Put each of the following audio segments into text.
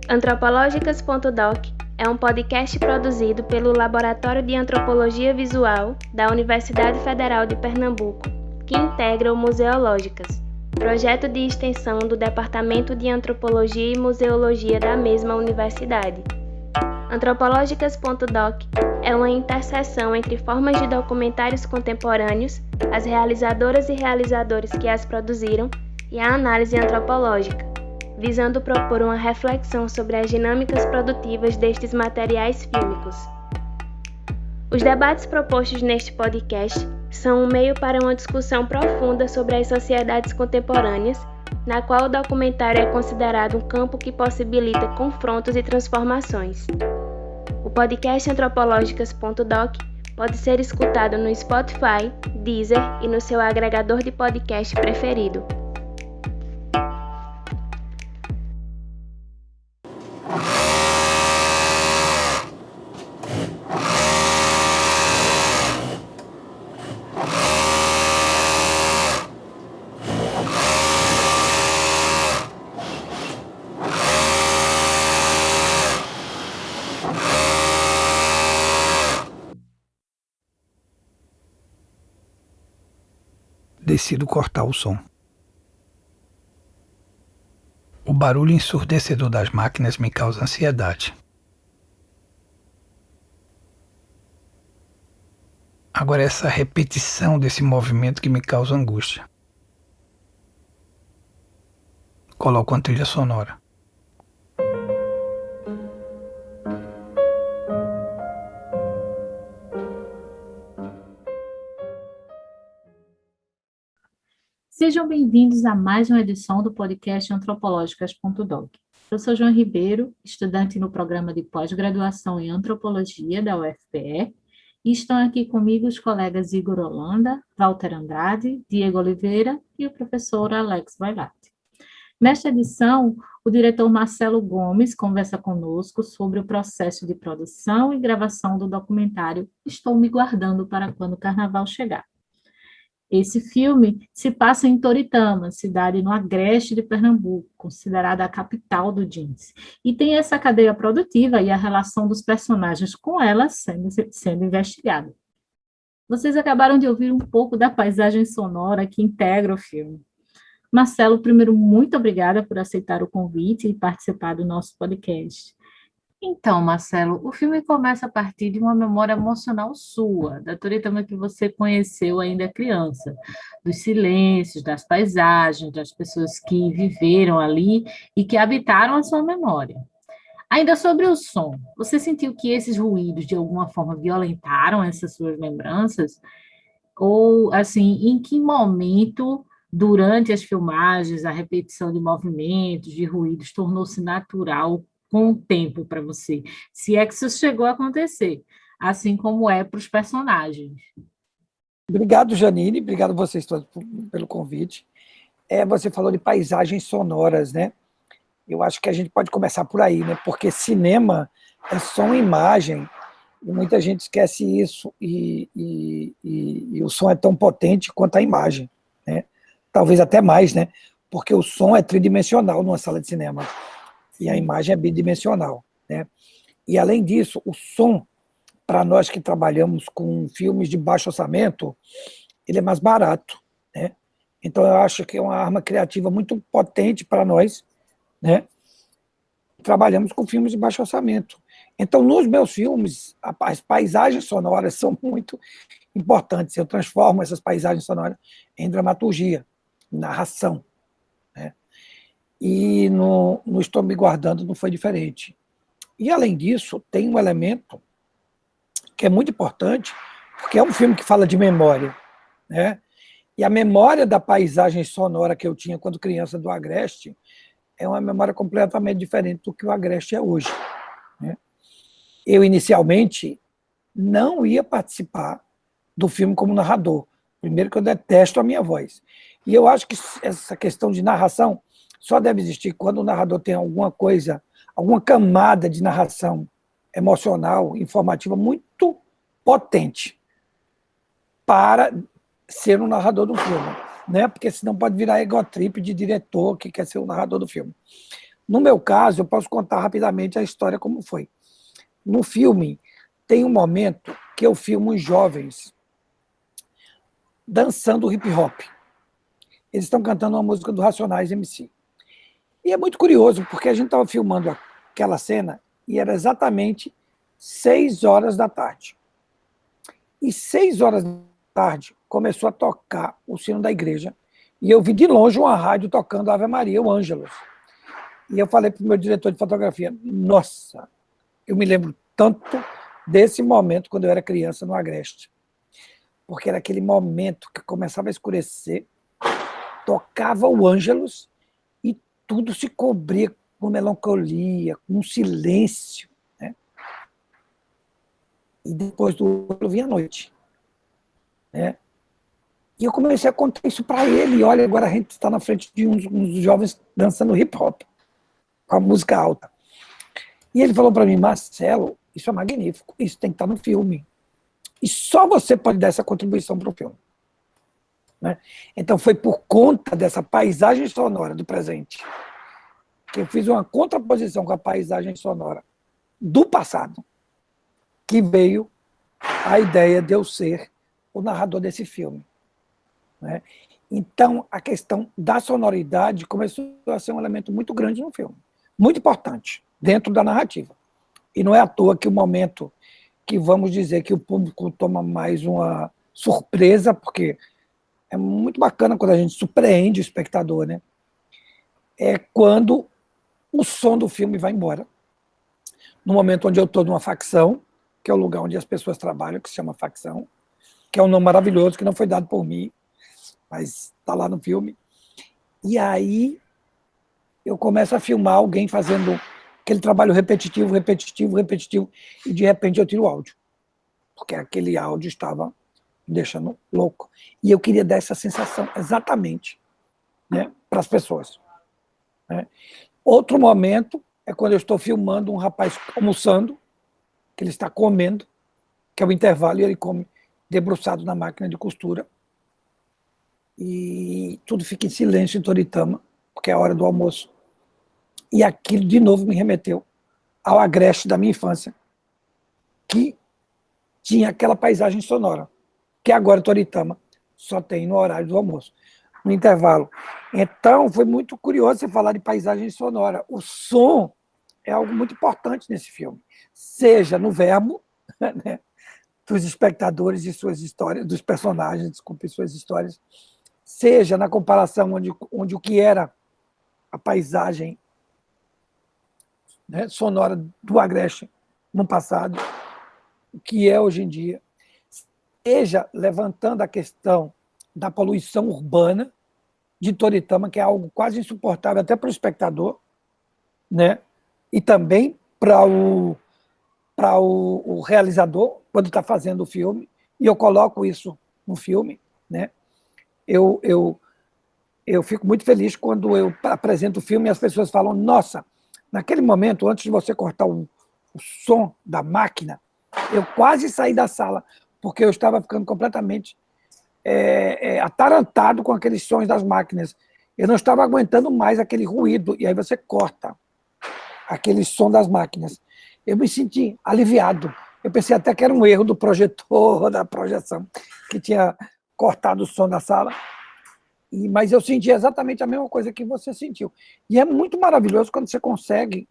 Antropológicas.doc é um podcast produzido pelo Laboratório de Antropologia Visual da Universidade Federal de Pernambuco, que integra o Museológicas, projeto de extensão do Departamento de Antropologia e Museologia da mesma universidade. Antropológicas.doc é uma interseção entre formas de documentários contemporâneos, as realizadoras e realizadores que as produziram e a análise antropológica, visando propor uma reflexão sobre as dinâmicas produtivas destes materiais fílmicos. Os debates propostos neste podcast são um meio para uma discussão profunda sobre as sociedades contemporâneas, na qual o documentário é considerado um campo que possibilita confrontos e transformações. O podcast Antropológicas.doc pode ser escutado no Spotify, Deezer e no seu agregador de podcast preferido. Decido cortar o som. O barulho ensurdecedor das máquinas me causa ansiedade. Agora essa repetição desse movimento que me causa angústia. Coloco uma trilha sonora. Sejam bem-vindos a mais uma edição do podcast Antropológicas.doc. Eu sou João Ribeiro, estudante no programa de pós-graduação em Antropologia da UFPE, e estão aqui comigo os colegas Igor Holanda, Walter Andrade, Diego Oliveira e o professor Alex Vailate. Nesta edição, o diretor Marcelo Gomes conversa conosco sobre o processo de produção e gravação do documentário Estou Me Guardando para Quando o Carnaval Chegar. Esse filme se passa em Toritama, cidade no agreste de Pernambuco, considerada a capital do jeans, e tem essa cadeia produtiva e a relação dos personagens com ela sendo investigada. Vocês acabaram de ouvir um pouco da paisagem sonora que integra o filme. Marcelo, primeiro, muito obrigada por aceitar o convite e participar do nosso podcast. Então, Marcelo, o filme começa a partir de uma memória emocional sua, da Toritama que você conheceu ainda criança, dos silêncios, das paisagens, das pessoas que viveram ali e que habitaram a sua memória. Ainda sobre o som, você sentiu que esses ruídos, de alguma forma, violentaram essas suas lembranças? Ou, assim, em que momento, durante as filmagens, a repetição de movimentos, de ruídos, tornou-se natural com o tempo para você, se é que isso chegou a acontecer, assim como é para os personagens. Obrigado, Janine, obrigado a vocês todos pelo convite. Você falou de paisagens sonoras, né? Eu acho que a gente pode começar por aí, né? Porque cinema é som e imagem, e muita gente esquece isso, e o som é tão potente quanto a imagem, né? Talvez até mais, né? Porque o som é tridimensional numa sala de cinema, e a imagem é bidimensional, né? E, além disso, o som, para nós que trabalhamos com filmes de baixo orçamento, ele é mais barato, né? Então, eu acho que é uma arma criativa muito potente para nós, né? Trabalhamos com filmes de baixo orçamento. Então, nos meus filmes, as paisagens sonoras são muito importantes. Eu transformo essas paisagens sonoras em dramaturgia, em narração, né? E no Estou Me Guardando não foi diferente. E, além disso, tem um elemento que é muito importante, porque é um filme que fala de memória, né? E a memória da paisagem sonora que eu tinha quando criança do Agreste é uma memória completamente diferente do que o Agreste é hoje, né? Eu, inicialmente, não ia participar do filme como narrador. Primeiro que eu detesto a minha voz. E eu acho que essa questão de narração só deve existir quando o narrador tem alguma coisa, alguma camada de narração emocional, informativa muito potente para ser um narrador do filme, né? Porque senão pode virar egotrip de diretor que quer ser o narrador do filme. No meu caso, eu posso contar rapidamente a história como foi. No filme, tem um momento que eu filmo os jovens dançando hip hop. Eles estão cantando uma música do Racionais MC. E é muito curioso, porque a gente estava filmando aquela cena e era exatamente 6 horas da tarde. E 6 horas da tarde começou a tocar o sino da igreja e eu vi de longe uma rádio tocando Ave Maria, o Ângelus. E eu falei para o meu diretor de fotografia, nossa, eu me lembro tanto desse momento quando eu era criança no Agreste. Porque era aquele momento que começava a escurecer, tocava o Ângelus e tudo se cobria com melancolia, com um silêncio. Né? E depois do outro vinha a noite. Né? E eu comecei a contar isso para ele. E olha, agora a gente está na frente de uns jovens dançando hip hop, com a música alta. E ele falou para mim, Marcelo, isso é magnífico, isso tem que estar no filme. E só você pode dar essa contribuição para o filme. Né? Então foi por conta dessa paisagem sonora do presente que eu fiz uma contraposição com a paisagem sonora do passado, que veio a ideia de eu ser o narrador desse filme. Né? Então, a questão da sonoridade começou a ser um elemento muito grande no filme, muito importante, dentro da narrativa. E não é à toa que o momento que vamos dizer que o público toma mais uma surpresa, porque é muito bacana quando a gente surpreende o espectador, né? É quando o som do filme vai embora. No momento onde eu estou numa facção, que é o lugar onde as pessoas trabalham, que se chama facção, que é um nome maravilhoso, que não foi dado por mim, mas está lá no filme. E aí eu começo a filmar alguém fazendo aquele trabalho repetitivo, repetitivo, repetitivo, e de repente eu tiro o áudio, porque aquele áudio estava me deixando louco. E eu queria dar essa sensação exatamente, né, para as pessoas. Né? Outro momento é quando eu estou filmando um rapaz almoçando, que ele está comendo, que é o intervalo, e ele come debruçado na máquina de costura, e tudo fica em silêncio em Toritama, porque é a hora do almoço. E aquilo, de novo, me remeteu ao Agreste da minha infância, que tinha aquela paisagem sonora, que agora Toritama só tem no horário do almoço, no intervalo. Então, foi muito curioso você falar de paisagem sonora. O som é algo muito importante nesse filme, seja no verbo, né, dos espectadores e suas histórias, dos personagens, desculpe, suas histórias, seja na comparação onde o que era a paisagem, né, sonora do Agreste no passado, o que é hoje em dia, seja levantando a questão da poluição urbana de Toritama, que é algo quase insuportável até para o espectador, né, e também para o realizador, quando está fazendo o filme, e eu coloco isso no filme. Né, eu fico muito feliz quando eu apresento o filme e as pessoas falam, nossa, naquele momento, antes de você cortar o som da máquina, eu quase saí da sala, porque eu estava ficando completamente atarantado com aqueles sons das máquinas. Eu não estava aguentando mais aquele ruído, e aí você corta aquele som das máquinas. Eu me senti aliviado. Eu pensei até que era um erro do projetor, da projeção, que tinha cortado o som da sala. Mas eu senti exatamente a mesma coisa que você sentiu. E é muito maravilhoso quando você consegue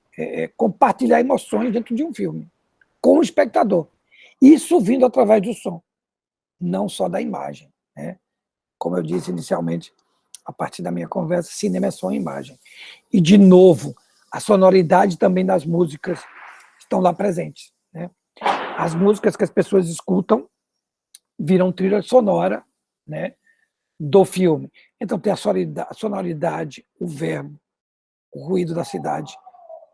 compartilhar emoções dentro de um filme, com o espectador. Isso vindo através do som, não só da imagem. Né? Como eu disse inicialmente, a partir da minha conversa, cinema é só imagem. E, de novo, a sonoridade também das músicas estão lá presentes. Né? As músicas que as pessoas escutam viram trilha sonora, né, do filme. Então tem a sonoridade, o verbo, o ruído da cidade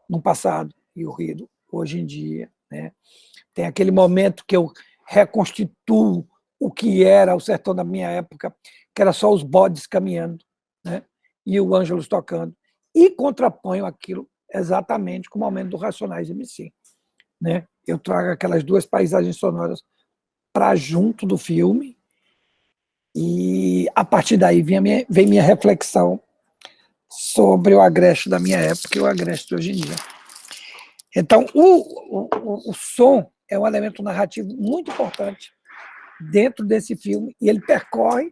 no passado e o ruído hoje em dia. Né? Tem aquele momento que eu reconstituo o que era o sertão da minha época, que era só os bodes caminhando, né? E o Ângelus tocando, e contraponho aquilo exatamente com o momento do Racionais MC. Né? Eu trago aquelas duas paisagens sonoras para junto do filme, e a partir daí vem minha reflexão sobre o Agreste da minha época e o Agreste de hoje em dia. Então, o som é um elemento narrativo muito importante dentro desse filme, e ele percorre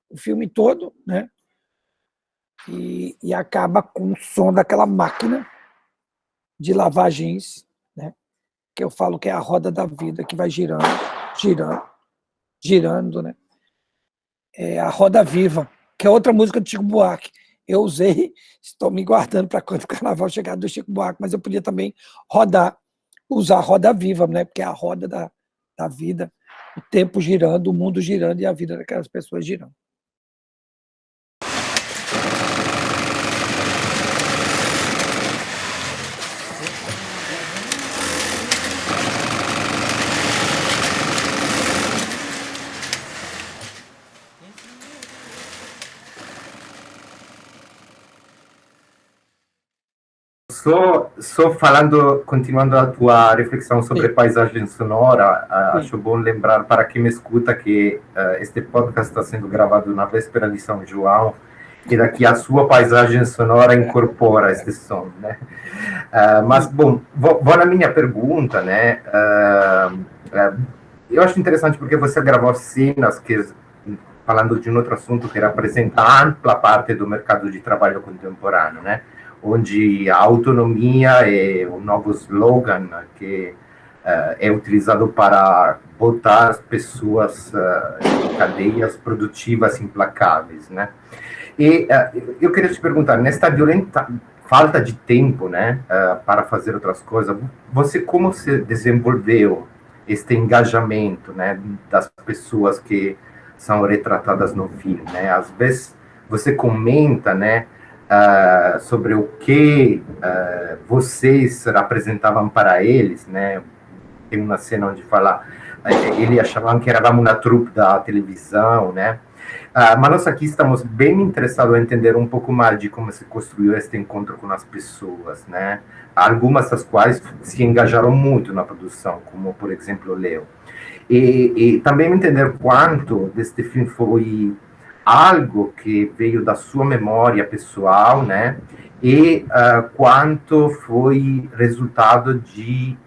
o filme todo, né? E acaba com o som daquela máquina de lavar jeans, né? Que eu falo que é a roda da vida, que vai girando, girando, girando, né? É a Roda Viva, que é outra música do Chico Buarque. Eu usei, estou me guardando para quando o carnaval chegar do Chico Buarque, mas eu podia também usar a Roda Viva, né? Porque é a roda da vida, o tempo girando, o mundo girando e a vida daquelas pessoas girando. Só falando, continuando a tua reflexão sobre paisagem sonora, acho bom lembrar para quem me escuta que este podcast está sendo gravado na véspera de São João e daqui a sua paisagem sonora incorpora este som, né? Mas, bom, vou na minha pergunta, né? Eu acho interessante porque você gravou cenas que, falando de um outro assunto, que representa a ampla parte do mercado de trabalho contemporâneo, né? Onde a autonomia é o novo slogan que é utilizado para botar as pessoas em cadeias produtivas implacáveis, né? E eu queria te perguntar, nesta violenta falta de tempo, né, para fazer outras coisas, você como se desenvolveu este engajamento, né, das pessoas que são retratadas no filme, né? Às vezes você comenta, né, sobre o que vocês apresentavam para eles, né? Tem uma cena onde fala, eles achavam que éramos uma trupe da televisão, né? Mas nós aqui estamos bem interessados em entender um pouco mais de como se construiu este encontro com as pessoas, né? Algumas das quais se engajaram muito na produção, como, por exemplo, o Leo. E também entender quanto deste filme foi algo que veio da sua memória pessoal, né? E quanto foi resultado de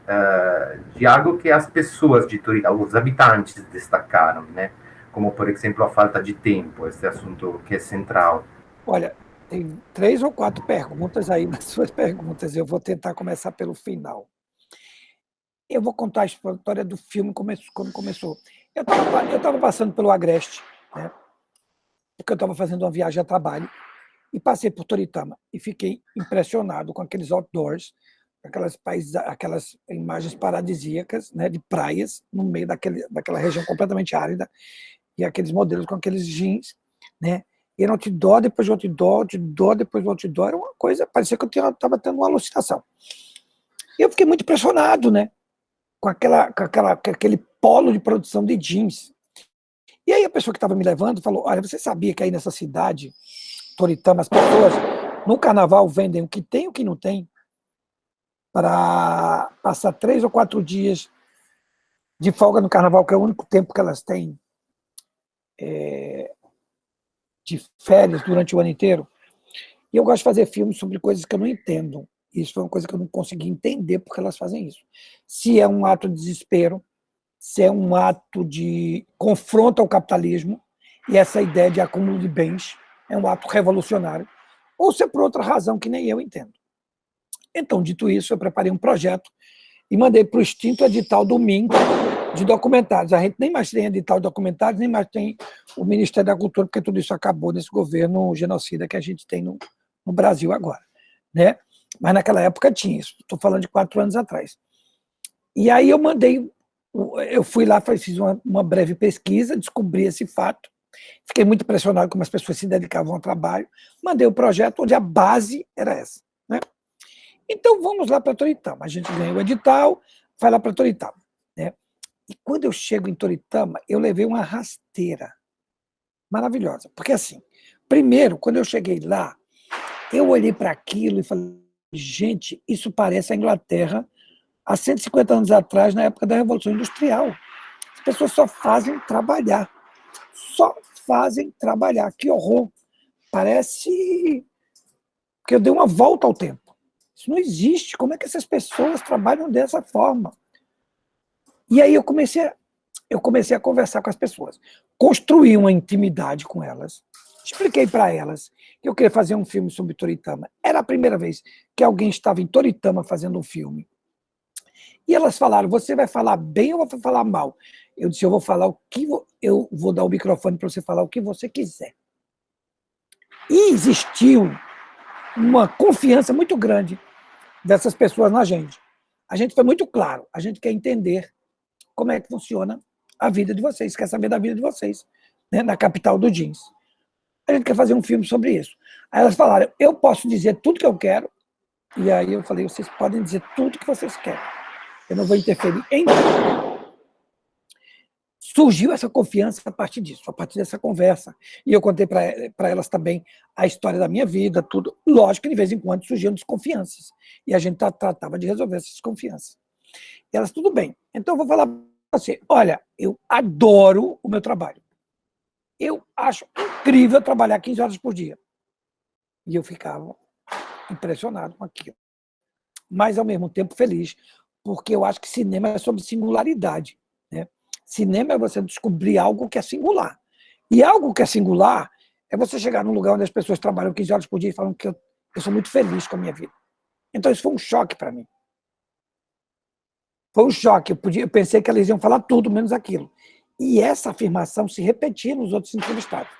algo que as pessoas de Torino, os habitantes destacaram, né? Como, por exemplo, a falta de tempo, esse assunto que é central. Olha, tem 3 ou 4 perguntas aí nas suas perguntas. Eu vou tentar começar pelo final. Eu vou contar a história do filme como começou. Eu estava passando pelo Agreste, né? Porque eu estava fazendo uma viagem a trabalho e passei por Toritama e fiquei impressionado com aqueles outdoors, aquelas imagens paradisíacas, né, de praias no meio daquela região completamente árida e aqueles modelos com aqueles jeans, né? E era outdoor, depois de outdoor, depois de outdoor, era uma coisa, parecia que eu estava tendo uma alucinação. E eu fiquei muito impressionado, né, com aquele polo de produção de jeans. E aí a pessoa que estava me levando falou, olha, você sabia que aí nessa cidade, Toritama, as pessoas no carnaval vendem o que tem e o que não tem para passar 3 ou 4 dias de folga no carnaval, que é o único tempo que elas têm de férias durante o ano inteiro. E eu gosto de fazer filmes sobre coisas que eu não entendo. Isso foi uma coisa que eu não consegui entender porque elas fazem isso. Se é um ato de desespero, se é um ato de confronto ao capitalismo, e essa ideia de acúmulo de bens é um ato revolucionário, ou se é por outra razão que nem eu entendo. Então, dito isso, eu preparei um projeto e mandei para o extinto edital do MINC de documentários. A gente nem mais tem edital de documentários, nem mais tem o Ministério da Cultura, porque tudo isso acabou nesse governo genocida que a gente tem no Brasil agora, né? Mas naquela época tinha isso. Estou falando de 4 anos atrás. E aí eu fui lá, fiz uma breve pesquisa, descobri esse fato, fiquei muito impressionado como as pessoas se dedicavam ao trabalho, mandei o projeto onde a base era essa, né? Então vamos lá para Toritama. A gente ganhou o edital, vai lá para Toritama, né? E quando eu chego em Toritama, eu levei uma rasteira maravilhosa, porque assim, primeiro, quando eu cheguei lá, eu olhei para aquilo e falei, gente, isso parece a Inglaterra há 150 anos atrás, na época da Revolução Industrial. As pessoas só fazem trabalhar. Só fazem trabalhar. Que horror! Parece porque eu dei uma volta ao tempo. Isso não existe. Como é que essas pessoas trabalham dessa forma? E aí eu comecei a conversar com as pessoas, construí uma intimidade com elas, expliquei para elas que eu queria fazer um filme sobre Toritama. Era a primeira vez que alguém estava em Toritama fazendo um filme. E elas falaram, você vai falar bem ou vai falar mal? Eu disse, eu vou falar o que eu vou dar o microfone para você falar o que você quiser. E existiu uma confiança muito grande dessas pessoas na gente. A gente foi muito claro, a gente quer entender como é que funciona a vida de vocês, quer saber da vida de vocês, né, na capital do jeans. A gente quer fazer um filme sobre isso. Aí elas falaram, eu posso dizer tudo que eu quero, e aí eu falei, vocês podem dizer tudo que vocês querem. Eu não vou interferir em nada. Surgiu essa confiança a partir disso, a partir dessa conversa. E eu contei para elas também a história da minha vida, tudo. Lógico que de vez em quando surgiam desconfianças. E a gente tratava de resolver essas desconfianças. E elas, tudo bem. Então eu vou falar para você, olha, eu adoro o meu trabalho. Eu acho incrível trabalhar 15 horas por dia. E eu ficava impressionado com aquilo. Mas, ao mesmo tempo, feliz, porque eu acho que cinema é sobre singularidade. Né? Cinema é você descobrir algo que é singular. E algo que é singular é você chegar num lugar onde as pessoas trabalham 15 horas por dia e falam que eu sou muito feliz com a minha vida. Então, isso foi um choque para mim. Foi um choque. Eu pensei que eles iam falar tudo, menos aquilo. E essa afirmação se repetia nos outros entrevistados.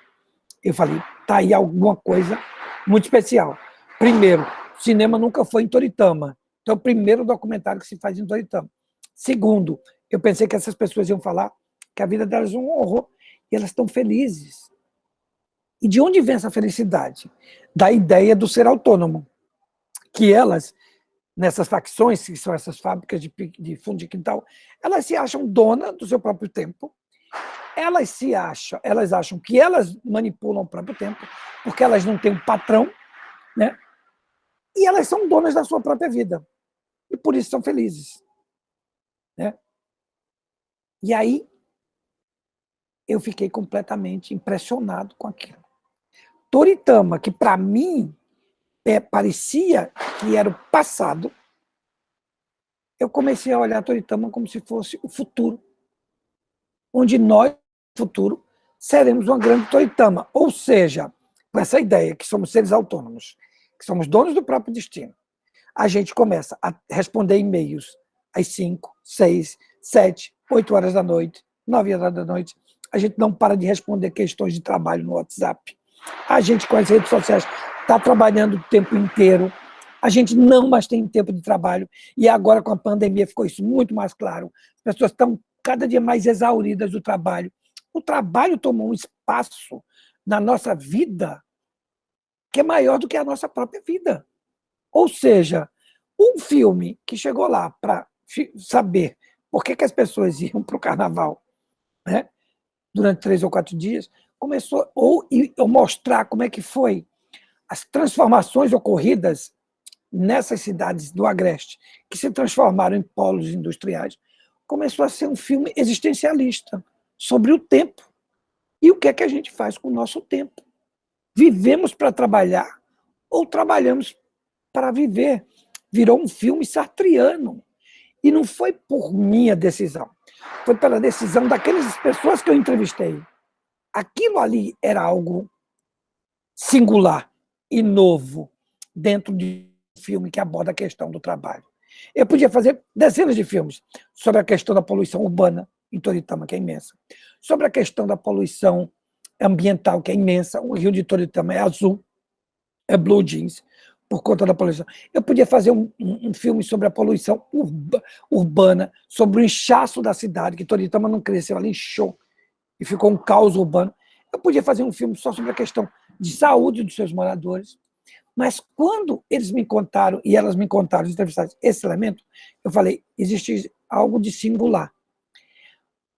Eu falei, tá aí alguma coisa muito especial. Primeiro, cinema nunca foi em Toritama. Então, é o primeiro documentário que se faz em Toritama. Segundo, eu pensei que essas pessoas iam falar que a vida delas é um horror e elas estão felizes. E de onde vem essa felicidade? Da ideia do ser autônomo. Que elas, nessas facções, que são essas fábricas de fundo de quintal, elas se acham dona do seu próprio tempo. Elas acham que elas manipulam o próprio tempo, porque elas não têm um patrão, né? E elas são donas da sua própria vida. E por isso são felizes. Né? E aí, eu fiquei completamente impressionado com aquilo. Toritama, que para mim parecia que era o passado, eu comecei a olhar Toritama como se fosse o futuro, onde nós, no futuro, seremos uma grande Toritama. Ou seja, com essa ideia que somos seres autônomos, que somos donos do próprio destino, a gente começa a responder e-mails às 5, 6, 7, 8 horas da noite, 9 horas da noite. A gente não para de responder questões de trabalho no WhatsApp. A gente, com as redes sociais, está trabalhando o tempo inteiro. A gente não mais tem tempo de trabalho. E agora, com a pandemia, ficou isso muito mais claro. As pessoas estão cada dia mais exauridas do trabalho. O trabalho tomou um espaço na nossa vida que é maior do que a nossa própria vida. Ou seja, um filme que chegou lá para saber por que as pessoas iam para o carnaval, né, durante 3 ou 4 dias, começou a mostrar como é que foi as transformações ocorridas nessas cidades do Agreste, que se transformaram em polos industriais, começou a ser um filme existencialista sobre o tempo. E o que é que a gente faz com o nosso tempo? Vivemos para trabalhar ou trabalhamos para viver? Virou um filme sartriano. E não foi por minha decisão, foi pela decisão daquelas pessoas que eu entrevistei. Aquilo ali era algo singular e novo dentro de um filme que aborda a questão do trabalho. Eu podia fazer dezenas de filmes sobre a questão da poluição urbana em Toritama, que é imensa, sobre a questão da poluição ambiental, que é imensa. O rio de Toritama é azul, é blue jeans, por conta da poluição. Eu podia fazer um filme sobre a poluição urbana, sobre o inchaço da cidade, que Toritama não cresceu, ela inchou e ficou um caos urbano. Eu podia fazer um filme só sobre a questão de saúde dos seus moradores. Mas quando eles me contaram, e elas me contaram, os entrevistados, esse elemento, eu falei, existe algo de singular.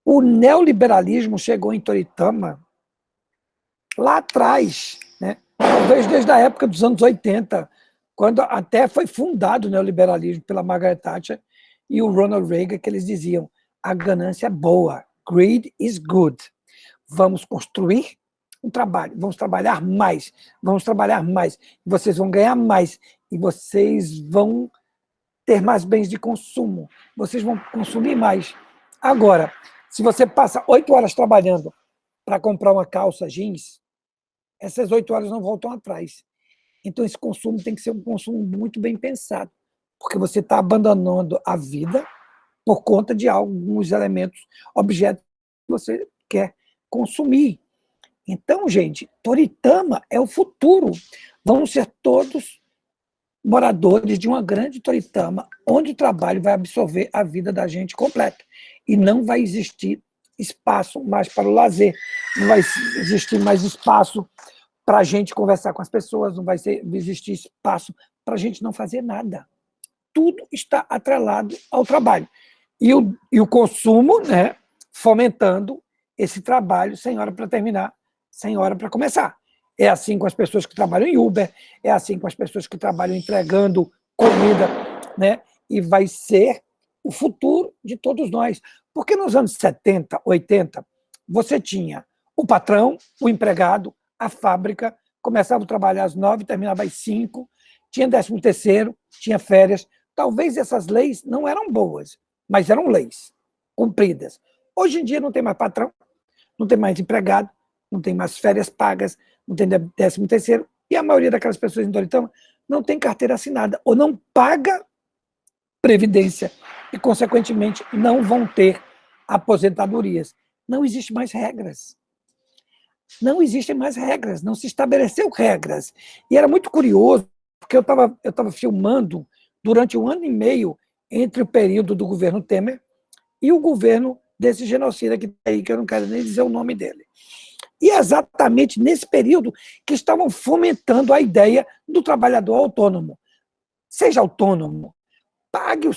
O neoliberalismo chegou em Toritama lá atrás, né? Talvez desde a época dos anos 80, quando até foi fundado o neoliberalismo pela Margaret Thatcher e o Ronald Reagan, que eles diziam, a ganância é boa, greed is good. Vamos construir um trabalho, vamos trabalhar mais, vocês vão ganhar mais, e vocês vão ter mais bens de consumo, vocês vão consumir mais. Agora, se você passa 8 horas trabalhando para comprar uma calça jeans, essas 8 horas não voltam atrás. Então, esse consumo tem que ser um consumo muito bem pensado, porque você está abandonando a vida por conta de alguns elementos, objetos que você quer consumir. Então, gente, Toritama é o futuro. Vamos ser todos moradores de uma grande Toritama, onde o trabalho vai absorver a vida da gente completa. E não vai existir espaço mais para o lazer, não vai existir mais espaço para a gente conversar com as pessoas, não vai existir espaço para a gente não fazer nada. Tudo está atrelado ao trabalho. E o consumo, né, fomentando esse trabalho sem hora para terminar, sem hora para começar. É assim com as pessoas que trabalham em Uber, é assim com as pessoas que trabalham entregando comida, né? E vai ser o futuro de todos nós. Porque nos anos 70, 80, você tinha o patrão, o empregado, a fábrica, começava a trabalhar às 9, terminava às 5, tinha 13º, tinha férias. Talvez essas leis não eram boas, mas eram leis cumpridas. Hoje em dia não tem mais patrão, não tem mais empregado, não tem mais férias pagas, não tem 13º, e a maioria daquelas pessoas em Toritama não tem carteira assinada, ou não paga previdência, e, consequentemente, não vão ter aposentadorias. Não existem mais regras. Não existem mais regras, não se estabeleceu regras. E era muito curioso, porque eu estava filmando durante 1 ano e meio entre o período do governo Temer e o governo desse genocida que está aí, que eu não quero nem dizer o nome dele. E é exatamente nesse período que estavam fomentando a ideia do trabalhador autônomo. Seja autônomo, pague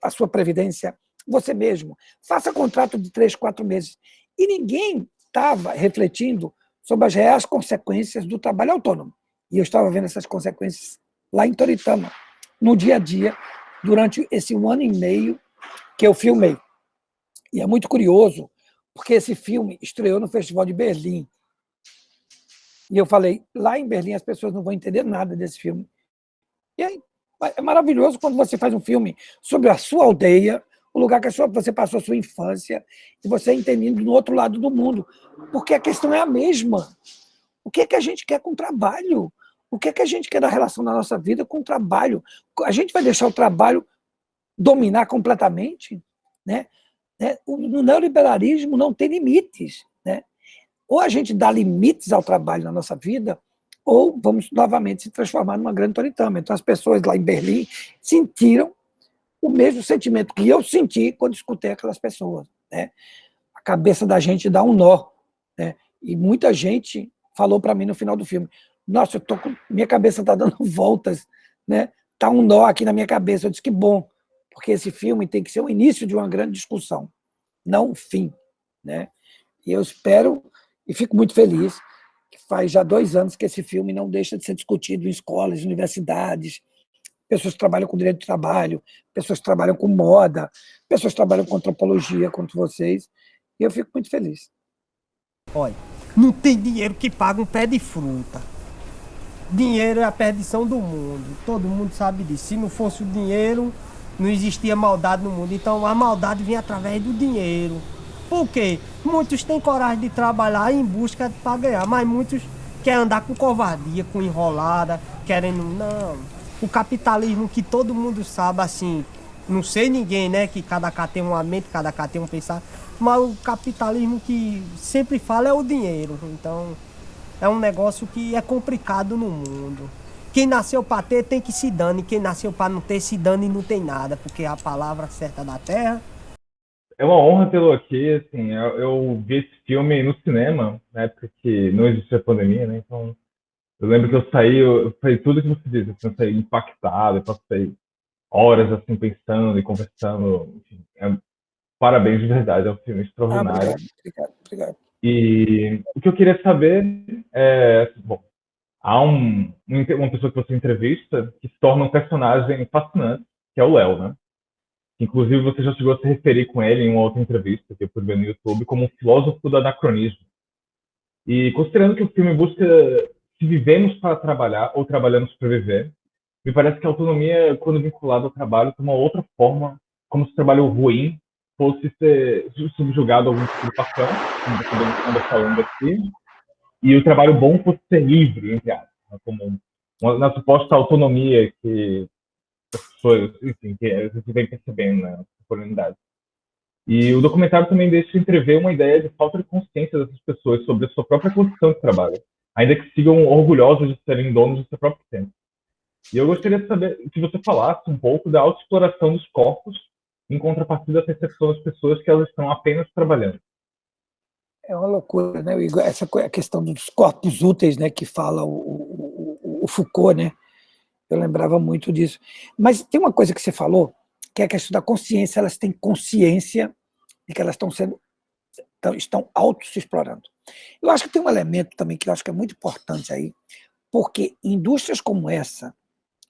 a sua previdência você mesmo, faça contrato de 3, 4 meses. E ninguém estava refletindo sobre as reais consequências do trabalho autônomo. E eu estava vendo essas consequências lá em Toritama, no dia a dia, durante esse 1 ano e meio que eu filmei. E é muito curioso, porque esse filme estreou no Festival de Berlim. E eu falei, lá em Berlim as pessoas não vão entender nada desse filme. E aí, é maravilhoso quando você faz um filme sobre a sua aldeia, o lugar que você passou a sua infância, e você entendendo no outro lado do mundo. Porque a questão é a mesma. O que é que a gente quer com o trabalho? O que é que a gente quer da relação da nossa vida com o trabalho? A gente vai deixar o trabalho dominar completamente? Né? No neoliberalismo não tem limites. Né? Ou a gente dá limites ao trabalho na nossa vida, ou vamos novamente se transformar numa grande Toritama. Então, as pessoas lá em Berlim sentiram o mesmo sentimento que eu senti quando escutei aquelas pessoas. Né? A cabeça da gente dá um nó. Né? E muita gente falou para mim no final do filme, nossa, minha cabeça está dando voltas, né? Tá um nó aqui na minha cabeça. Eu disse que bom, porque esse filme tem que ser o início de uma grande discussão, não o fim. Né? E eu espero, e fico muito feliz, que faz já 2 anos que esse filme não deixa de ser discutido em escolas, universidades, pessoas que trabalham com direito do trabalho, pessoas que trabalham com moda, pessoas que trabalham com antropologia, como vocês, e eu fico muito feliz. Olha, não tem dinheiro que paga um pé de fruta. Dinheiro é a perdição do mundo, todo mundo sabe disso. Se não fosse o dinheiro, não existia maldade no mundo. Então a maldade vem através do dinheiro. Por quê? Muitos têm coragem de trabalhar em busca para ganhar, mas muitos querem andar com covardia, com enrolada, querendo... Não... O capitalismo que todo mundo sabe, assim, não sei ninguém, né, que cada cá tem uma mente, cada cá tem um pensar, mas o capitalismo que sempre fala é o dinheiro. Então, é um negócio que é complicado no mundo. Quem nasceu para ter tem que se dane, quem nasceu para não ter se dane e não tem nada, porque é a palavra certa da terra. É uma honra tê-lo aqui, assim, eu vi esse filme no cinema, na época que não existia pandemia, né, então... Eu lembro que eu saí tudo que você disse, assim, eu saí impactado, eu passei horas assim pensando e conversando. Enfim, parabéns de verdade, é um filme extraordinário. Obrigado. E o que eu queria saber é, bom, há uma pessoa que você entrevista que se torna um personagem fascinante, que é o Léo, né? Inclusive você já chegou a se referir com ele em uma outra entrevista que eu pude ver no YouTube como um filósofo do anacronismo. E considerando que o filme busca se vivemos para trabalhar ou trabalhamos para viver, me parece que a autonomia, quando vinculada ao trabalho, tem uma outra forma, como se o trabalho ruim fosse ser subjugado a algum tipo de papel, como você bem anda falando aqui, e o trabalho bom fosse ser livre, entre aspas, né, como na suposta autonomia que as pessoas, enfim, que a gente vem percebendo na comunidade. E o documentário também deixa entrever uma ideia de falta de consciência dessas pessoas sobre a sua própria condição de trabalho, ainda que sigam orgulhosos de serem donos do seu próprio tempo. E eu gostaria de saber que você falasse um pouco da autoexploração dos corpos em contrapartida da percepção das pessoas que elas estão apenas trabalhando. É uma loucura, né? Essa a questão dos corpos úteis, né, que fala o Foucault, né? Eu lembrava muito disso. Mas tem uma coisa que você falou, que é a questão da consciência. Elas têm consciência de que elas estão auto se explorando. Eu acho que tem um elemento também que eu acho que é muito importante aí, porque indústrias como essa,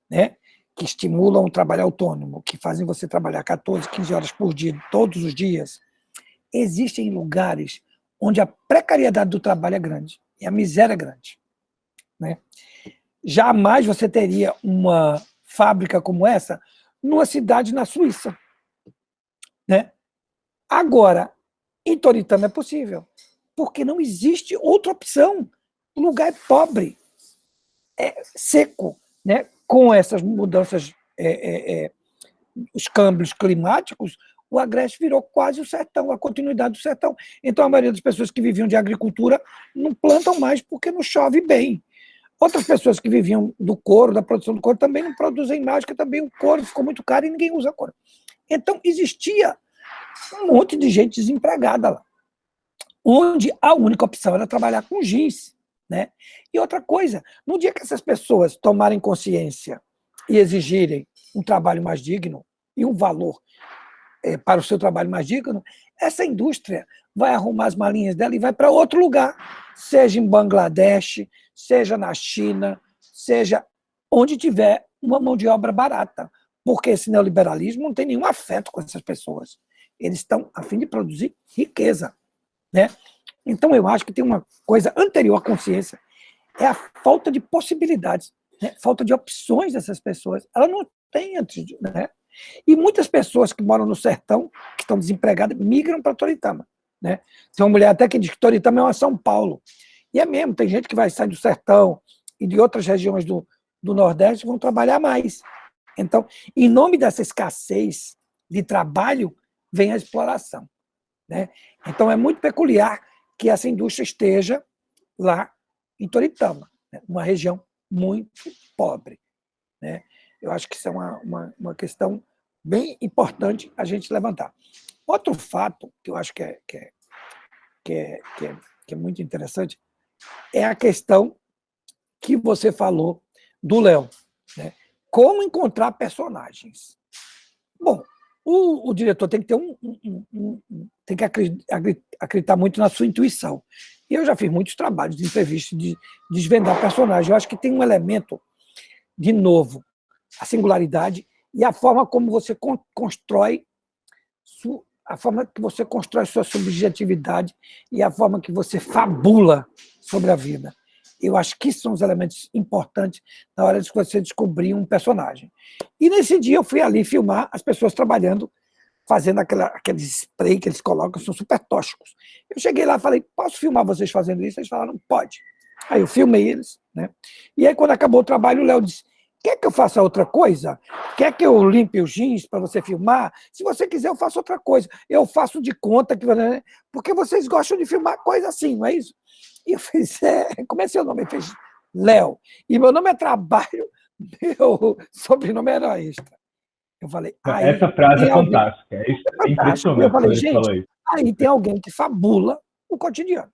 né, que estimulam o trabalho autônomo, que fazem você trabalhar 14, 15 horas por dia, todos os dias, existem lugares onde a precariedade do trabalho é grande e a miséria é grande, né? Jamais você teria uma fábrica como essa numa cidade na Suíça, né? Agora, em Toritama é possível, porque não existe outra opção. O lugar é pobre, é seco, né? Com essas mudanças, os câmbios climáticos, o Agreste virou quase o sertão, a continuidade do sertão. Então, a maioria das pessoas que viviam de agricultura não plantam mais porque não chove bem. Outras pessoas que viviam do couro, da produção do couro, também não produzem mais, porque também o couro ficou muito caro e ninguém usa couro. Então, existia um monte de gente desempregada lá, onde a única opção era trabalhar com giz, né? E outra coisa, no dia que essas pessoas tomarem consciência e exigirem um trabalho mais digno e um valor para o seu trabalho mais digno, essa indústria vai arrumar as malinhas dela e vai para outro lugar, seja em Bangladesh, seja na China, seja onde tiver uma mão de obra barata, porque esse neoliberalismo não tem nenhum afeto com essas pessoas. Eles estão a fim de produzir riqueza, né? Então, eu acho que tem uma coisa anterior à consciência, é a falta de possibilidades, né? Falta de opções dessas pessoas. Ela não tem antes, né? E muitas pessoas que moram no sertão, que estão desempregadas, migram para Toritama, né? Tem uma mulher até que diz que Toritama é uma São Paulo. E é mesmo, tem gente que vai sair do sertão e de outras regiões do Nordeste vão trabalhar mais. Então, em nome dessa escassez de trabalho, vem a exploração, né? Então, é muito peculiar que essa indústria esteja lá em Toritama, né? Uma região muito pobre, né? Eu acho que isso é uma questão bem importante a gente levantar. Outro fato que eu acho que é muito interessante é a questão que você falou do Léo, né? Como encontrar personagens. Bom, o diretor tem que ter tem que acreditar muito na sua intuição. E eu já fiz muitos trabalhos de entrevista de desvendar personagens. Eu acho que tem um elemento, de novo, a singularidade e a forma como você constrói sua subjetividade e a forma que você fabula sobre a vida. Eu acho que são os elementos importantes na hora de você descobrir um personagem. E nesse dia eu fui ali filmar as pessoas trabalhando, fazendo aqueles spray que eles colocam, são super tóxicos. Eu cheguei lá e falei, posso filmar vocês fazendo isso? Eles falaram, pode. Aí eu filmei eles, né? E aí quando acabou o trabalho, o Léo disse, quer que eu faça outra coisa? Quer que eu limpe os jeans para você filmar? Se você quiser, eu faço outra coisa. Eu faço de conta, porque vocês gostam de filmar coisa assim, não é isso? E eu fiz, como é seu nome? Ele fez, Léo. E meu nome é Trabalho, meu sobrenome era Extra. Eu falei, essa frase é fantástica. É impressionante. Eu falei, gente, aí tem alguém que fabula o cotidiano.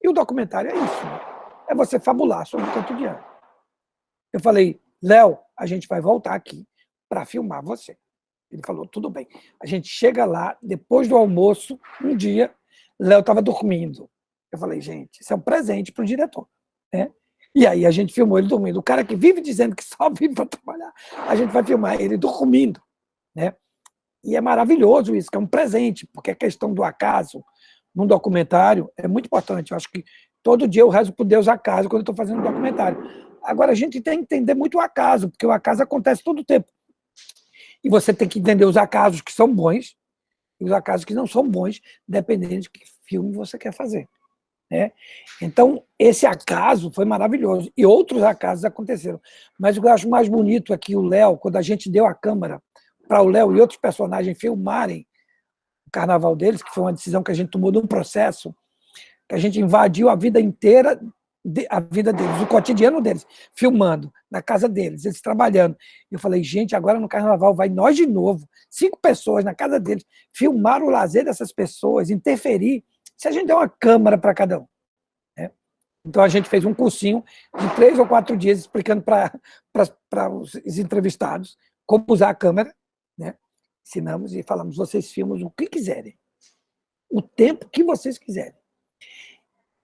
E o documentário é isso, né? É você fabular sobre o cotidiano. Eu falei, Léo, a gente vai voltar aqui para filmar você. Ele falou, tudo bem. A gente chega lá, depois do almoço, um dia, Léo estava dormindo. Eu falei, gente, isso é um presente para o diretor, né? E aí a gente filmou ele dormindo. O cara que vive dizendo que só vive para trabalhar, a gente vai filmar ele dormindo, né? E é maravilhoso isso, que é um presente, porque a questão do acaso, num documentário é muito importante. Eu acho que todo dia eu rezo por Deus acaso quando eu estou fazendo um documentário. Agora, a gente tem que entender muito o acaso, porque o acaso acontece todo o tempo. E você tem que entender os acasos que são bons e os acasos que não são bons, dependendo de que filme você quer fazer. Né? Então, esse acaso foi maravilhoso. E outros acasos aconteceram. Mas o que eu acho mais bonito é que o Léo, quando a gente deu a câmera para o Léo e outros personagens filmarem o carnaval deles, que foi uma decisão que a gente tomou num processo, que a gente invadiu a vida inteira, a vida deles, o cotidiano deles, filmando, na casa deles, eles trabalhando. Eu falei, gente, agora no carnaval vai nós de novo, 5 pessoas na casa deles, filmar o lazer dessas pessoas, interferir, se a gente der uma câmera para cada um. Né? Então, a gente fez um cursinho de 3 ou 4 dias explicando para os entrevistados como usar a câmera, né? Ensinamos e falamos, vocês filmam o que quiserem, o tempo que vocês quiserem.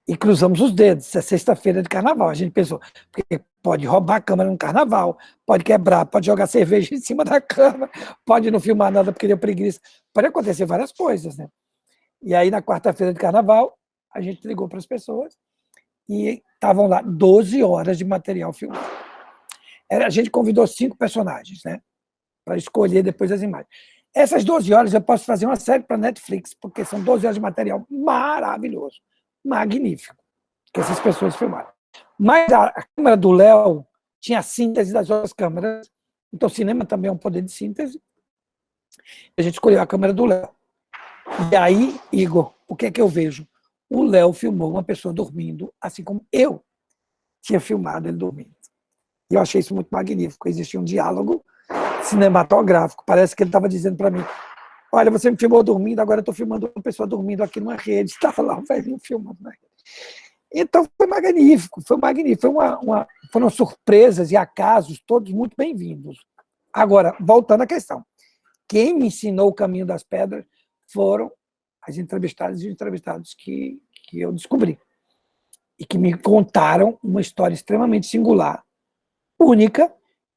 E cruzamos os dedos, é sexta-feira de carnaval. A gente pensou, porque pode roubar a câmera no carnaval, pode quebrar, pode jogar cerveja em cima da câmera, pode não filmar nada porque deu preguiça, pode acontecer várias coisas, né? E aí, na quarta-feira de carnaval, a gente ligou para as pessoas e estavam lá 12 horas de material filmado. A gente convidou 5 personagens, né? Para escolher depois as imagens. Essas 12 horas eu posso fazer uma série para Netflix, porque são 12 horas de material maravilhoso, magnífico, que essas pessoas filmaram. Mas a câmera do Léo tinha a síntese das outras câmeras, então o cinema também é um poder de síntese. A gente escolheu a câmera do Léo. E aí, Igor, o que é que eu vejo? O Léo filmou uma pessoa dormindo, assim como eu tinha filmado ele dormindo. E eu achei isso muito magnífico. Existia um diálogo cinematográfico. Parece que ele estava dizendo para mim, olha, você me filmou dormindo, agora eu estou filmando uma pessoa dormindo aqui numa rede. Estava lá um velhinho filmando na rede. Então, foi magnífico, foi magnífico. Foram surpresas e acasos todos muito bem-vindos. Agora, voltando à questão. Quem me ensinou o caminho das pedras foram as entrevistadas e os entrevistados que eu descobri. E que me contaram uma história extremamente singular, única,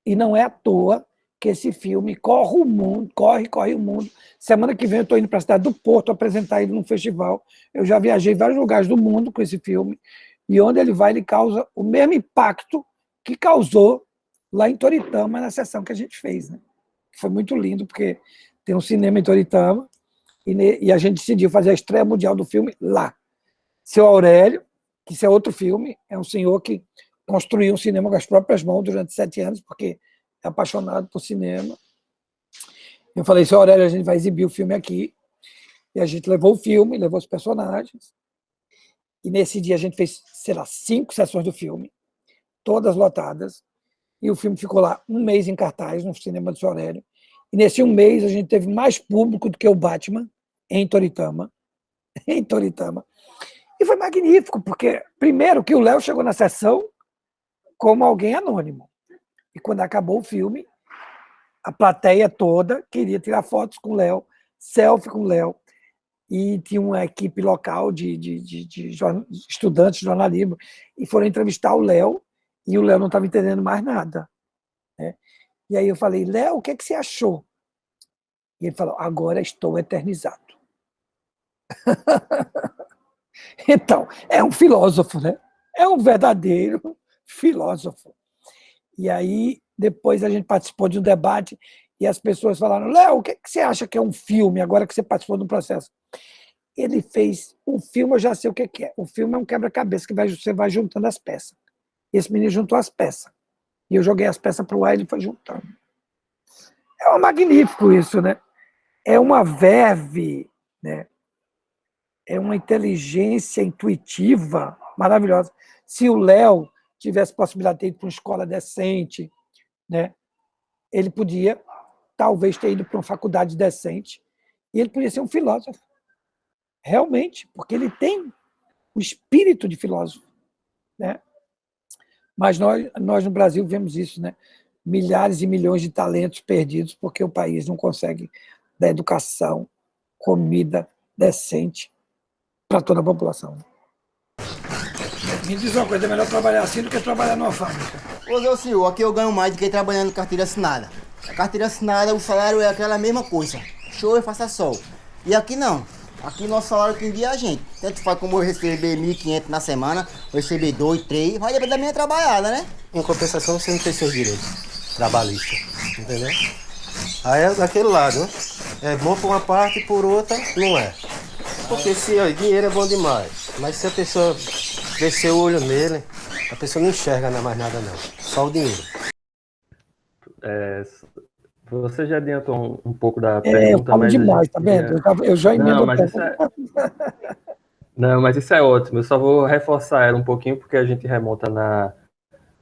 e não é à toa que esse filme corre o mundo. Semana que vem eu estou indo para a cidade do Porto apresentar ele num festival. Eu já viajei em vários lugares do mundo com esse filme, e onde ele vai, ele causa o mesmo impacto que causou lá em Toritama, na sessão que a gente fez. Né? Foi muito lindo, porque tem um cinema em Toritama, e a gente decidiu fazer a estreia mundial do filme lá. Seu Aurélio, que isso é outro filme, é um senhor que construiu um cinema com as próprias mãos durante 7 anos, porque é apaixonado por cinema. Eu falei, seu Aurélio, a gente vai exibir o filme aqui. E a gente levou o filme, levou os personagens. E nesse dia a gente fez, 5 sessões do filme, todas lotadas. E o filme ficou lá 1 mês em cartaz, no cinema do seu Aurélio. E nesse 1 mês a gente teve mais público do que o Batman, em Toritama. Em Toritama. E foi magnífico, porque, primeiro, que o Léo chegou na sessão como alguém anônimo. E quando acabou o filme, a plateia toda queria tirar fotos com o Léo, selfie com o Léo, e tinha uma equipe local de estudantes de jornalismo, e foram entrevistar o Léo, e o Léo não estava entendendo mais nada. Né? E aí eu falei, Léo, o que é que você achou? E ele falou, agora estou eternizado. Então, é um filósofo, né? É um verdadeiro filósofo. E aí, depois a gente participou de um debate e as pessoas falaram, Léo, o que você acha que é um filme, agora que você participou do processo? Ele fez um filme, eu já sei o que é. O filme é um quebra-cabeça que você vai juntando as peças. Esse menino juntou as peças. E eu joguei as peças para o ar e ele foi juntando. É um magnífico isso, né? É uma verve, né? É uma inteligência intuitiva maravilhosa. Se o Léo tivesse possibilidade de ir para uma escola decente, né, ele podia, talvez, ter ido para uma faculdade decente, e ele podia ser um filósofo. Realmente, porque ele tem o espírito de filósofo. Né? Mas nós no Brasil vemos isso, né? Milhares e milhões de talentos perdidos porque o país não consegue dar educação, comida decente para toda a população. Me diz uma coisa, é melhor trabalhar assim do que trabalhar numa fábrica. Ô, senhor, aqui eu ganho mais do que trabalhando em carteira assinada. A carteira assinada, o salário é aquela mesma coisa. Show e faça sol. E aqui não. Aqui nosso salário quem dia é a gente. Tanto faz como eu receber 1.500 na semana, eu receber 2, 3, vai depender da minha trabalhada, né? Em compensação, você não tem seus direitos trabalhistas, entendeu? Aí é daquele lado, né? É bom por uma parte e por outra não é. Porque se ó, dinheiro é bom demais, mas se a pessoa descer o olho nele, a pessoa não enxerga mais nada não, só o dinheiro. Você já adiantou um pouco da Eu pergunta, falo mas a demais, gente tá vendo? queria... Eu já emendo Não, a mas isso pergunta. não, mas isso é ótimo. Eu só vou reforçar ela um pouquinho porque a gente remonta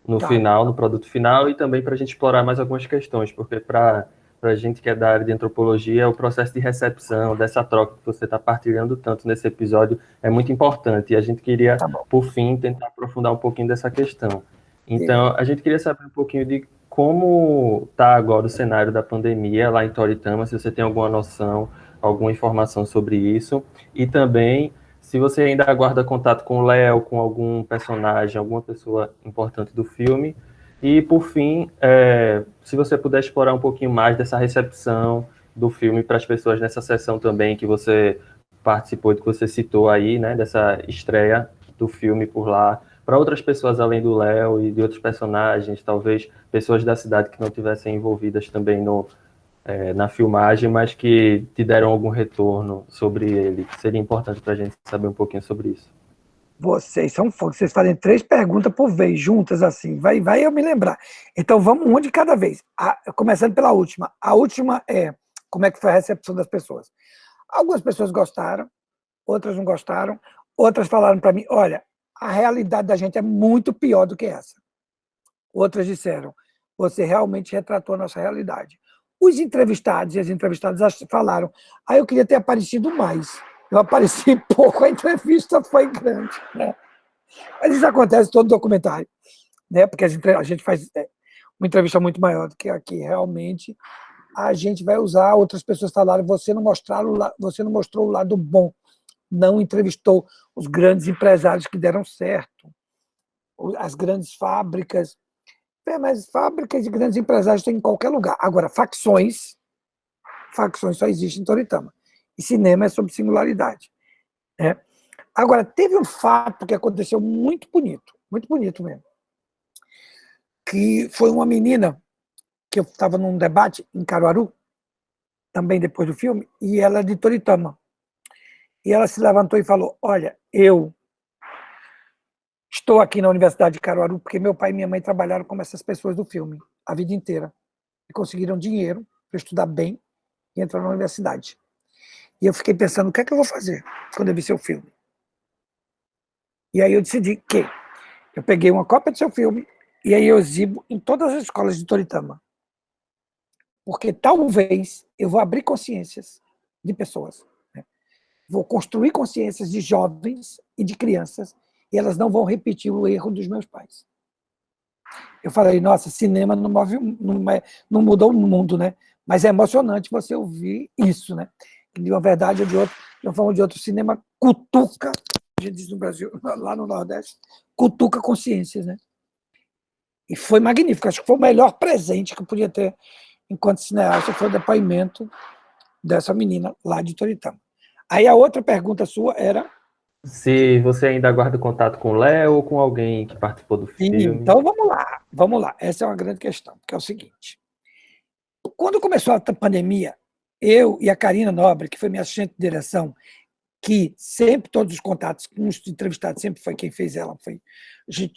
no Tá. final, no produto final, e também para a gente explorar mais algumas questões, porque para a gente que é da área de antropologia, o processo de recepção, dessa troca que você está partilhando tanto nesse episódio, é muito importante. E a gente queria, Tá bom. por fim, tentar aprofundar um pouquinho dessa questão. Então, a gente queria saber um pouquinho de como está agora o cenário da pandemia lá em Toritama, se você tem alguma noção, alguma informação sobre isso, e também se você ainda aguarda contato com o Léo, com algum personagem, alguma pessoa importante do filme. E, por fim, se você puder explorar um pouquinho mais dessa recepção do filme para as pessoas nessa sessão também que você participou, que você citou aí, né, dessa estreia do filme por lá, para outras pessoas além do Léo e de outros personagens, talvez pessoas da cidade que não tivessem envolvidas também na filmagem, mas que te deram algum retorno sobre ele. Seria importante para a gente saber um pouquinho sobre isso. Vocês são fogos, vocês fazem 3 perguntas por vez, juntas assim, vai eu me lembrar. Então vamos um de cada vez. Começando pela última. A última é como é que foi a recepção das pessoas. Algumas pessoas gostaram, outras não gostaram, outras falaram para mim, olha, a realidade da gente é muito pior do que essa. Outras disseram, você realmente retratou a nossa realidade. Os entrevistados e as entrevistadas falaram, eu queria ter aparecido mais. Eu apareci pouco, a entrevista foi grande. Né? Mas isso acontece em todo documentário, né? Porque a gente faz uma entrevista muito maior do que aqui. Realmente, a gente vai usar, outras pessoas falaram, você não mostrou o lado bom, não entrevistou os grandes empresários que deram certo, as grandes fábricas. Mas fábricas e grandes empresários tem em qualquer lugar. Agora, facções só existem em Toritama. E cinema é sobre singularidade. Né? Agora, teve um fato que aconteceu muito bonito mesmo, que foi uma menina que eu estava num debate em Caruaru, também depois do filme, e ela é de Toritama. E ela se levantou e falou, olha, eu estou aqui na Universidade de Caruaru porque meu pai e minha mãe trabalharam como essas pessoas do filme a vida inteira e conseguiram dinheiro para estudar bem e entrar na universidade. E eu fiquei pensando, o que é que eu vou fazer quando eu vi seu filme? E aí eu decidi que eu peguei uma cópia do seu filme e aí eu exibo em todas as escolas de Toritama. Porque talvez eu vou abrir consciências de pessoas. Né? Vou construir consciências de jovens e de crianças e elas não vão repetir o erro dos meus pais. Eu falei, nossa, cinema não mudou o mundo, né? Mas é emocionante você ouvir isso, né? De uma verdade ou de outra, de uma forma ou de outra, o cinema cutuca, a gente diz no Brasil, lá no Nordeste, cutuca consciências, né? E foi magnífico, acho que foi o melhor presente que eu podia ter enquanto cineasta, foi o depoimento dessa menina lá de Toritama. Aí a outra pergunta sua era... Se você ainda aguarda contato com o Léo ou com alguém que participou do filme. Então vamos lá. Essa é uma grande questão, porque é o seguinte. Quando começou a pandemia, eu e a Karina Nobre, que foi minha assistente de direção, que sempre todos os contatos com os entrevistados sempre foi quem fez ela,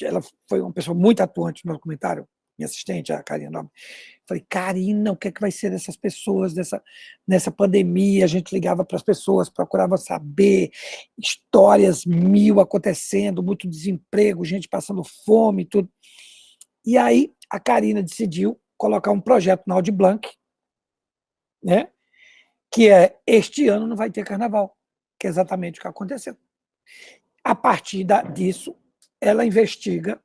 ela foi uma pessoa muito atuante no documentário, minha assistente, a Karina Nobre. Falei, Karina, o que é que vai ser dessas pessoas nessa pandemia? A gente ligava para as pessoas, procurava saber, histórias mil acontecendo, muito desemprego, gente passando fome, tudo. E aí a Karina decidiu colocar um projeto na Audi Blanc, né? Que este ano não vai ter carnaval, que é exatamente o que aconteceu. A partir disso, ela investiga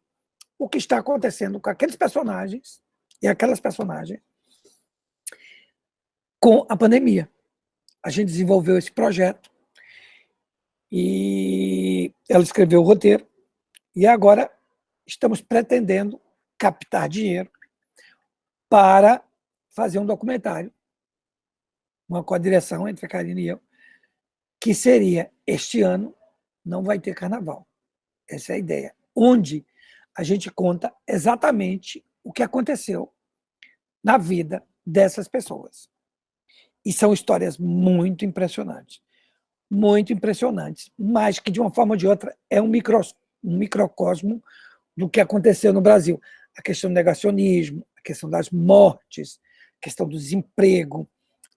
o que está acontecendo com aqueles personagens e aquelas personagens com a pandemia. A gente desenvolveu esse projeto e ela escreveu o roteiro e agora estamos pretendendo captar dinheiro para fazer um documentário, uma coadireção entre a Karina e eu, que seria, este ano não vai ter carnaval. Essa é a ideia. Onde a gente conta exatamente o que aconteceu na vida dessas pessoas. E são histórias muito impressionantes, mas que, de uma forma ou de outra, é um microcosmo do que aconteceu no Brasil. A questão do negacionismo, a questão das mortes, a questão do desemprego,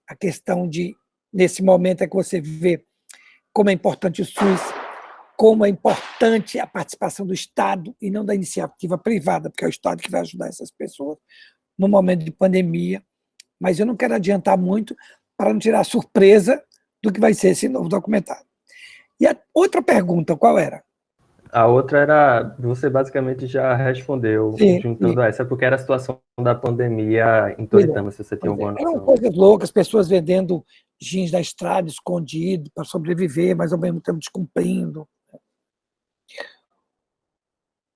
a questão de, nesse momento, é que você vê como é importante o SUS, como é importante a participação do Estado e não da iniciativa privada, porque é o Estado que vai ajudar essas pessoas no momento de pandemia. Mas eu não quero adiantar muito para não tirar a surpresa do que vai ser esse novo documentário. E a outra pergunta, qual era? A outra era, você basicamente já respondeu, Sim, juntando essa, porque era a situação da pandemia em Toritama, se você tem alguma Eram noção. coisas loucas, pessoas vendendo jeans da estrada, escondido, para sobreviver, mas ao mesmo tempo descumprindo.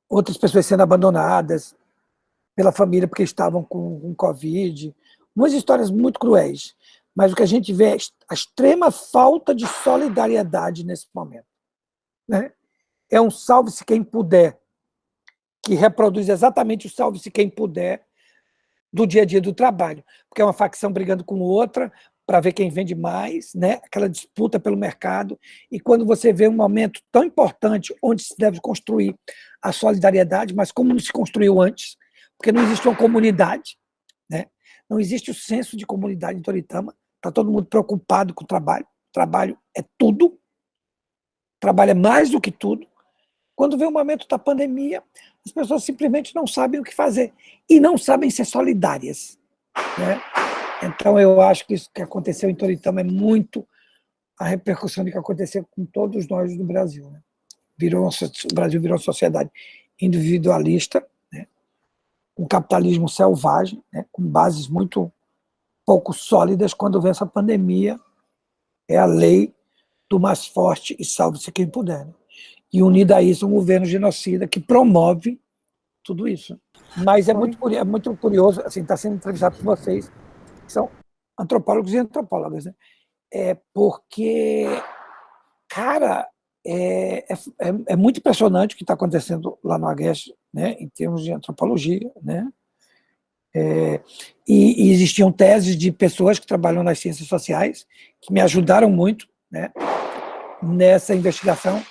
Outras pessoas sendo abandonadas pela família porque estavam com Covid. Umas histórias muito cruéis. Mas o que a gente vê é a extrema falta de solidariedade nesse momento. Né? É um salve-se quem puder, que reproduz exatamente o salve-se quem puder do dia a dia do trabalho, porque é uma facção brigando com outra para ver quem vende mais, né? Aquela disputa pelo mercado, e quando você vê um momento tão importante onde se deve construir a solidariedade, mas como não se construiu antes, porque não existe uma comunidade, né? Não existe o senso de comunidade em Toritama, está todo mundo preocupado com o trabalho é tudo, trabalho é mais do que tudo. Quando vem o momento da pandemia, as pessoas simplesmente não sabem o que fazer e não sabem ser solidárias. Né? Então, eu acho que isso que aconteceu em Toritama é muito a repercussão do que aconteceu com todos nós do Brasil. Né? O Brasil virou uma sociedade individualista, né? Um capitalismo selvagem, né? Com bases muito pouco sólidas. Quando vem essa pandemia, é a lei do mais forte e salve-se quem puder. Né? E unido a isso, um governo genocida que promove tudo isso. Mas é muito curioso, assim, está sendo entrevistado por vocês, que são antropólogos e antropólogas, né? Porque, cara, é muito impressionante o que está acontecendo lá no Agreste, né, em termos de antropologia, né? E existiam teses de pessoas que trabalham nas ciências sociais que me ajudaram muito, né, nessa investigação.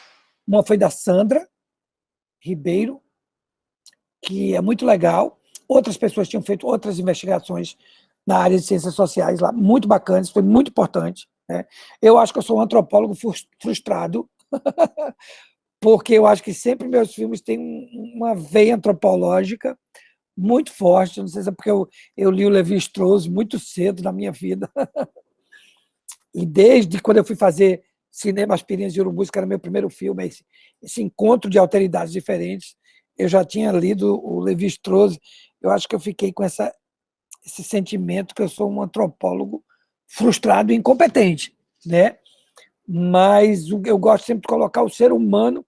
Uma foi da Sandra Ribeiro, que é muito legal. Outras pessoas tinham feito outras investigações na área de ciências sociais lá, muito bacanas, foi muito importante. Né? Eu acho que eu sou um antropólogo frustrado, porque eu acho que sempre meus filmes têm uma veia antropológica muito forte. Não sei se é porque eu li o Lévi-Strauss muito cedo na minha vida. E desde quando eu fui fazer Cinema Aspirinas de Urubus, que era meu primeiro filme, esse encontro de alteridades diferentes, eu já tinha lido o Lévi-Strauss. Eu acho que eu fiquei com esse sentimento que eu sou um antropólogo frustrado e incompetente, né? Mas eu gosto sempre de colocar o ser humano